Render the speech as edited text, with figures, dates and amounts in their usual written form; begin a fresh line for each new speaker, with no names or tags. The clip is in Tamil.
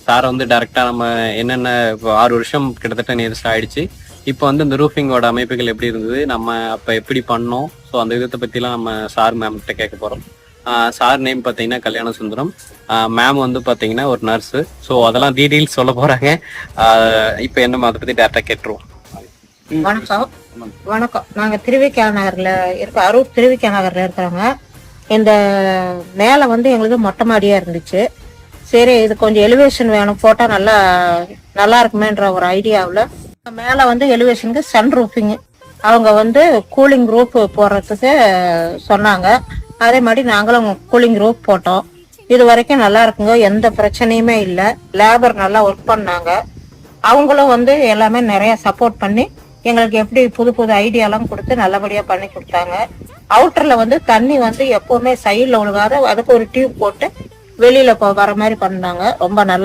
சாரை வந்து டைரக்டா நம்ம என்னென்ன இப்போ 6 வருஷம் கிட்டத்தட்ட நியரஸ்ட் ஆயிடுச்சு. இப்போ வந்து இந்த ரூஃபிங்கோட அமைப்புகள் எப்படி இருந்தது, நம்ம அப்ப எப்படி பண்ணோம், ஸோ அந்த விதத்தை பத்திலாம் நம்ம சார் மேம் கிட்ட கேட்க போறோம். சார் நேம் பார்த்தீங்கன்னா கல்யாண சுந்தரம். மேம் வந்து பார்த்தீங்கன்னா ஒரு நர்ஸு. ஸோ அதெல்லாம் டீட்டெயில்ஸ் சொல்ல போறாங்க. இப்போ என்ன அதை பத்தி டேரக்டா கேட்டுருவோம்.
வணக்கம். வணக்கம். நாங்க திருவிக்கா நகர்ல இருக்க அரூர் திருவிக்கா நகர்ல இருக்கிறோங்க. இந்த மேல வந்து எங்களுக்கு மொட்டை மாடியா இருந்துச்சு. சரி, இது கொஞ்சம் எலிவேஷன் வேணும், போட்டா நல்லா இருக்குமேன்ற ஒரு ஐடியாவில் மேல வந்து எலிவேஷனுக்கு சன் ரூஃபிங் அவங்க வந்து கூலிங் ரூப் போடுறதுக்கு சொன்னாங்க. அதே மாதிரி நாங்களும் கூலிங் ரூப் போட்டோம். இது வரைக்கும் நல்லா இருக்குங்க, எந்த பிரச்சனையுமே இல்லை. லேபர் நல்லா ஒர்க் பண்ணாங்க. அவங்களும் வந்து எல்லாமே நிறைய சப்போர்ட் பண்ணி எங்களுக்கு எப்படி புது புது ஐடியாலாம் கொடுத்து நல்லபடியா பண்ணி கொடுத்தாங்க. அவுட்டர்ல வந்து தண்ணி வந்து எப்பவுமே சைட்ல ஒழுகாத அதுக்கு ஒரு டியூப் போட்டு வெளியில வர மாதிரி பண்ணாங்க. ரொம்ப நல்லா